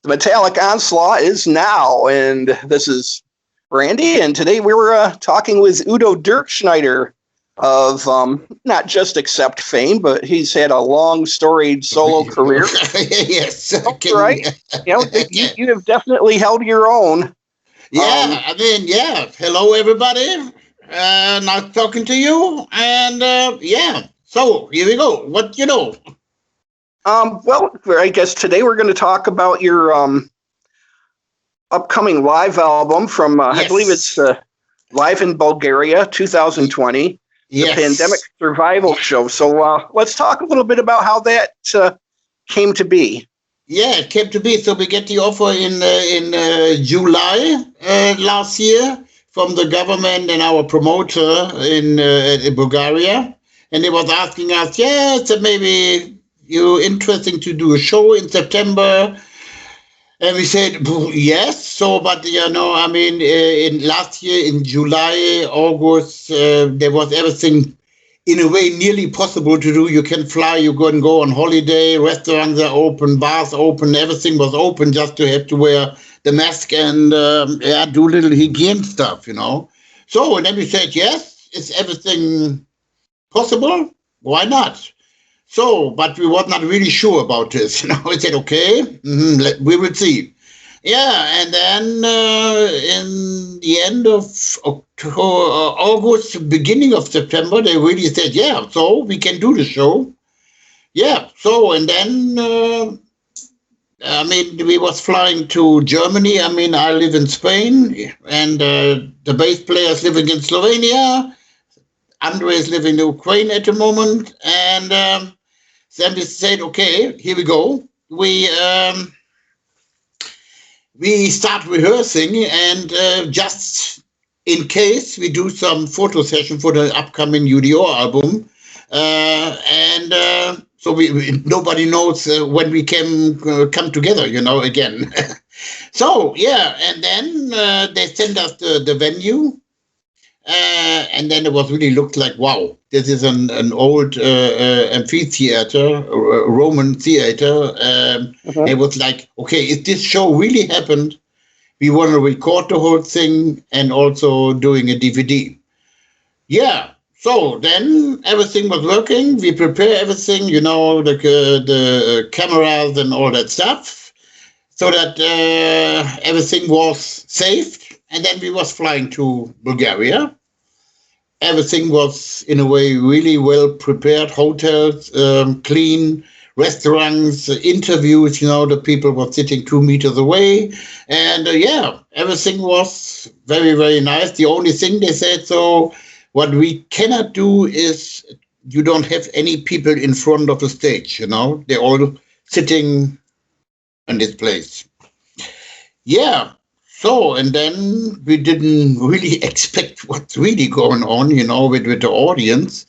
The Metallic Onslaught is now, and this is Randy, and today we were talking with Udo Dirkschneider of not just Accept fame, but he's had a long, storied solo career. Yes. Right? You have definitely held your own. Yeah, hello, everybody. Nice talking to you, and so here we go. What you know? Well, I guess today we're going to talk about your upcoming live album from, Yes. I believe it's Live in Bulgaria, 2020, Yes. the Pandemic Survival Show. So let's talk a little bit about how that came to be. Yeah, it came to be. So we get the offer in July last year from the government and our promoter in Bulgaria, and they was asking us, so maybe you're interesting to do a show in September. And we said, yes. So, but, in last year, in July, August, there was everything in a way nearly possible to do. You can fly, you go on holiday, restaurants are open, bars open, everything was open, just to have to wear the mask and, do little hygiene stuff, So, and then we said, yes, is everything possible? Why not? So, but we were not really sure about this. We said, okay, we will see. Yeah, and then in the end of August, beginning of September, they really said, so we can do the show. Yeah, so, and then, we was flying to Germany. I live in Spain, and the bass player is living in Slovenia. Andre is living in Ukraine at the moment, and then we said, okay, here we go. We start rehearsing, and just in case we do some photo session for the upcoming UDO album, so nobody knows when we can come together, again. So and then they sent us the venue. And then it was really looked like, wow, this is an old amphitheater, Roman theater. It was like, okay, if this show really happened, we want to record the whole thing and also doing a DVD. Yeah, so then everything was working. We prepare everything, the cameras and all that stuff, so that everything was safe. And then we was flying to Bulgaria. Everything was, in a way, really well prepared. Hotels, clean, restaurants, interviews, the people were sitting 2 meters away. And everything was very, very nice. The only thing they said, so what we cannot do is you don't have any people in front of the stage, They're all sitting in this place. Yeah. So, and then we didn't really expect what's really going on, with the audience.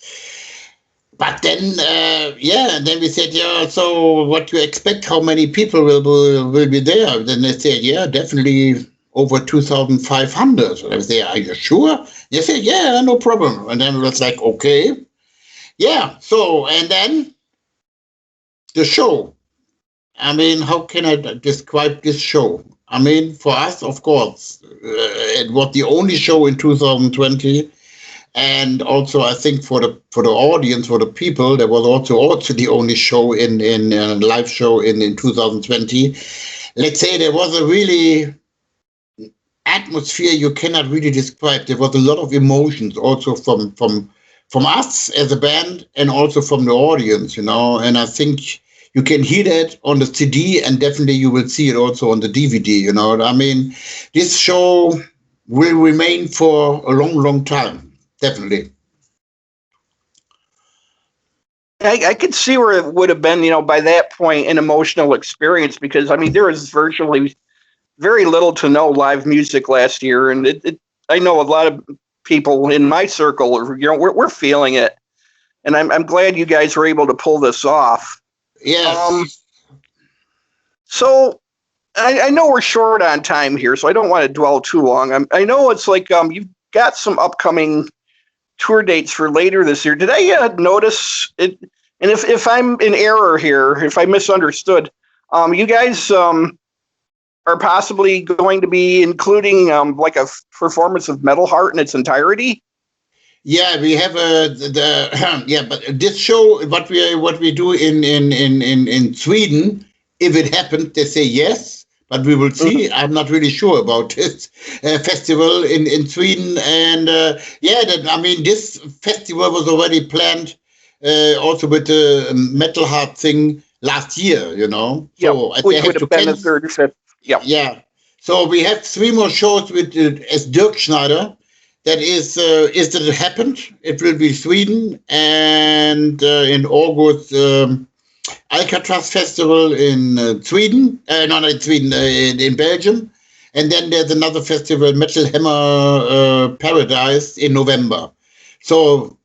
But then, and then we said, so what you expect, how many people will be there? Then they said, definitely over 2,500. I said, are you sure? They said, no problem. And then it was like, okay. Yeah, so, and then the show. How can I describe this show? For us, of course, it was the only show in 2020, and also I think for the audience, for the people, there was also the only show in live show in 2020. Let's say there was a really atmosphere you cannot really describe. There was a lot of emotions also from us as a band, and also from the audience, And I think you can hear that on the CD, and definitely you will see it also on the DVD, This show will remain for a long, long time, definitely. I could see where it would have been, by that point, an emotional experience, because, there was virtually very little to no live music last year, and I know a lot of people in my circle, we're feeling it, and I'm glad you guys were able to pull this off. Yeah. So I know we're short on time here, so I don't want to dwell too long. I know it's like you've got some upcoming tour dates for later this year. Did I notice it? And if I'm in error here, if I misunderstood, you guys are possibly going to be including like a performance of Metal Heart in its entirety. Yeah, we have yeah, but this show, what we do in Sweden, if it happens, they say yes, but we will see. Mhm. I'm not really sure about this festival in Sweden, and yeah, that I mean, this festival was already planned, also with the Metal Heart thing last year, you know. Yep, So they which have would to have been the cancel. 35th. Yep. Yeah. So we have three more shows with as Dirkschneider. That is that it happened. It will be Sweden and in August Alcatraz Festival in Sweden. Not in Sweden, in Belgium. And then there's another festival, Metal Hammer Paradise, in November. So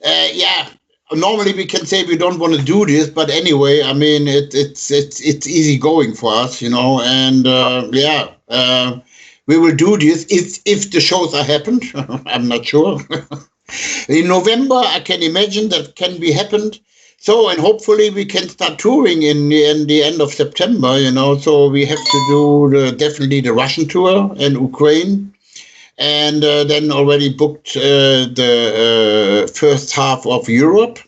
yeah, normally we can say we don't want to do this, but anyway, I mean it's easy going for us, you know, and yeah, we will do this if the shows are happened. I'm not sure. In November, I can imagine that can be happened. So, and hopefully we can start touring in the end of September, you know. So we have to do definitely the Russian tour and Ukraine, and then already booked the first half of Europe.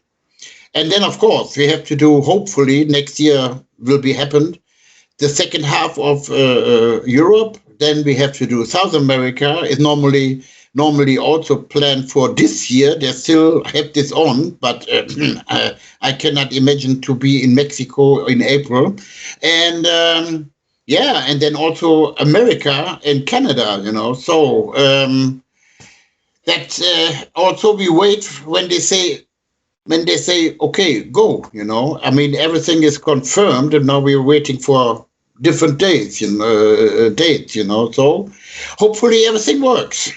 And then, of course, we have to do, hopefully, next year will be happened, the second half of Europe. Then we have to do South America. Is normally also planned for this year. They still have this on, but I cannot imagine to be in Mexico in April. And yeah, and then also America and Canada, you know. So that also we wait when they say okay, go, you know. I mean, everything is confirmed, and now we're waiting for different dates, you know. So hopefully everything works.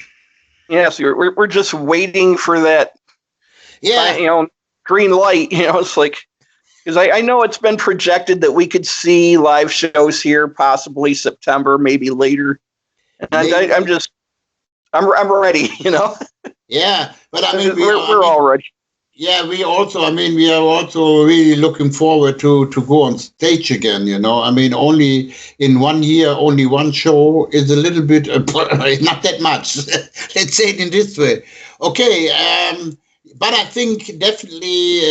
Yes, we're just waiting for that, Yeah, green light. It's like, because I know it's been projected that we could see live shows here possibly September, maybe later, and I'm maybe. just I'm ready. Yeah, but I mean, We're all ready. yeah, we are also really looking forward to go on stage again, you know. I mean, only in 1 year, only one show is a little bit, not that much. Let's say it in this way. Okay, but I think definitely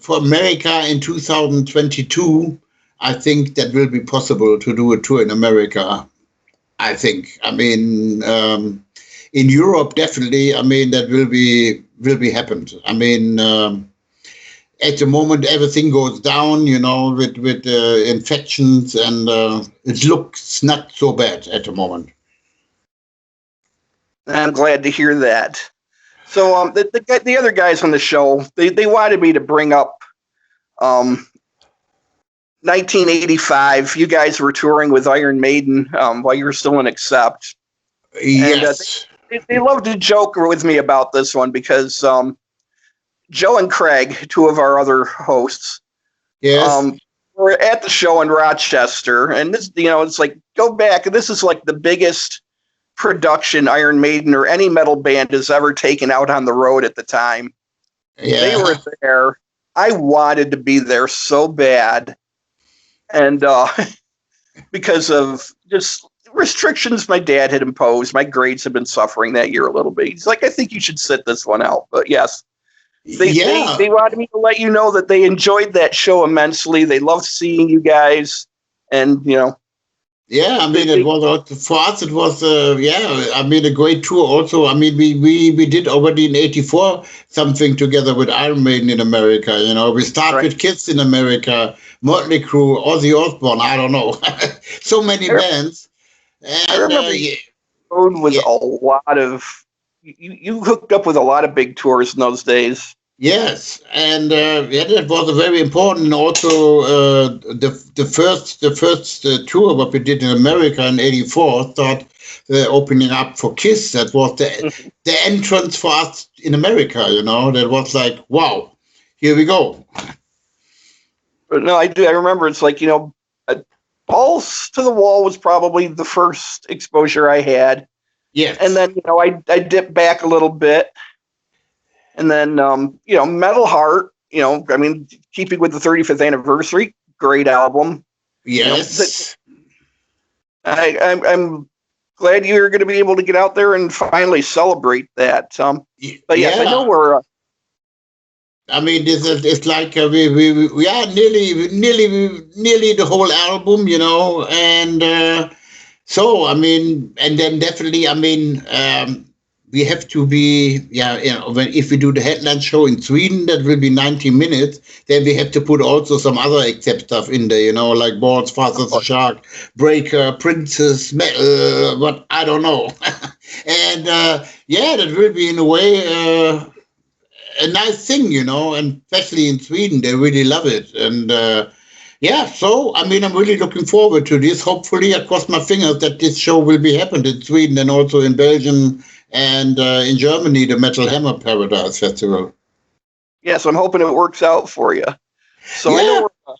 for America in 2022, I think that will be possible to do a tour in America. I think. I mean, in Europe, definitely. I mean, that will be happened. I mean, at the moment, everything goes down. You know, with infections, and it looks not so bad at the moment. I'm glad to hear that. So the other guys on the show, they wanted me to bring up 1985. You guys were touring with Iron Maiden while you were still in Accept, and Yes. they love to joke with me about this one because Joe and Craig, two of our other hosts, Yes. were at the show in Rochester, and this, it's like, go back. This is like the biggest production Iron Maiden or any metal band has ever taken out on the road at the time. They were Yeah. there. I wanted to be there so bad, and because of just restrictions my dad had imposed, my grades had been suffering that year a little bit. He's like, I think you should sit this one out. But yes, Yeah. they wanted me to let you know that they enjoyed that show immensely. They loved seeing you guys, and Yeah, I mean, it was for us. It was, yeah. I mean, a great tour. Also, I mean, we did already in '84 something together with Iron Maiden in America. You know, we start right. with Kids in America, Motley Crue, Ozzy Osbourne. I don't know, so many bands. I And remember you yeah, rode with yeah, a lot of you hooked up with a lot of big tours in those days. yes, and yeah, that was a very important. Also, the first tour what we did in America in '84 start opening up for Kiss. That was the entrance for us in America. You know, that was like, wow, here we go. But no, I do. I remember it's like, Balls to the Wall was probably the first exposure I had. And Yes, then, I dipped back a little bit. And then, Metal Heart, I mean, keeping with the 35th anniversary, great album. You know, yes, I'm glad you're going to be able to get out there and finally celebrate that. But yes, I know we're. I mean, it's like we are nearly the whole album, you know, and so I mean, and then definitely, I mean, we have to be, if we do the headline show in Sweden, that will be 90 minutes. Then we have to put also some other except stuff in there, you know, like Balls, Fast as a Shark, Breaker, Princess, Metal, what I don't know, and that will be in a way. A nice thing, you know, and especially in Sweden, they really love it. And so I mean, I'm really looking forward to this. Hopefully, I cross my fingers that this show will be happening in Sweden and also in Belgium and in Germany, the Metal Hammer Paradise Festival. Yes, I'm hoping it works out for you. So I know we're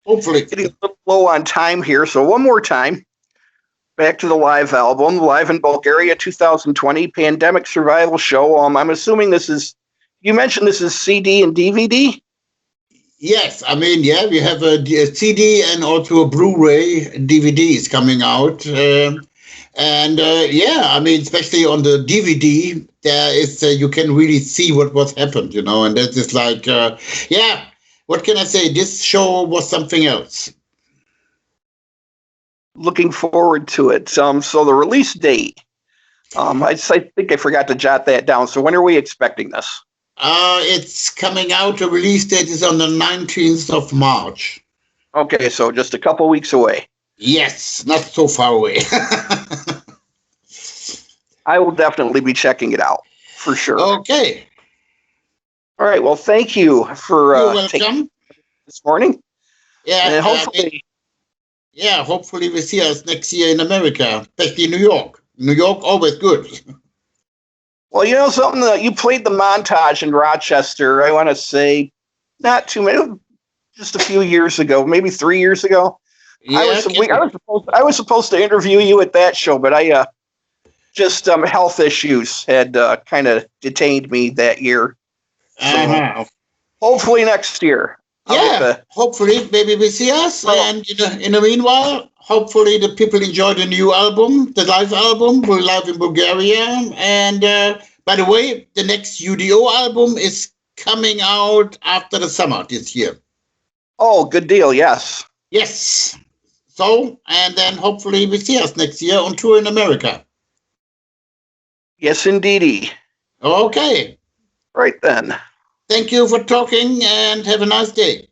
hopefully getting a little low on time here. So one more time, back to the live album, live in Bulgaria, 2020 Pandemic Survival Show. I'm assuming this is. You mentioned this is CD and DVD? Yes, I mean, we have a CD and also a Blu-ray DVD is coming out. I mean, especially on the DVD, there is you can really see what happened, you know, and that is like, what can I say? This show was something else. Looking forward to it. So the release date, I think I forgot to jot that down. So when are we expecting this? It's coming out. The release date is on the 19th of March. Okay, so just a couple weeks away. Yes, not so far away. I will definitely be checking it out, for sure. Okay. All right, well, thank you for taking this morning. Yeah, and hopefully... hopefully we see us next year in America, especially New York. New York, always good. Well, you know something, you played the montage in Rochester, I want to say, not too many, just a few years ago, maybe 3 years ago. Yeah, I was supposed to interview you at that show, but I just health issues had kind of detained me that year. So hopefully next year. Hopefully maybe we see us. And in the meanwhile, hopefully the people enjoy the new album, the live album. We're live in Bulgaria. And by the way, the next UDO album is coming out after the summer this year. Oh, good deal. Yes. Yes. So, and then hopefully we see us next year on tour in America. Yes, indeedy. Okay. Right then. Thank you for talking and have a nice day.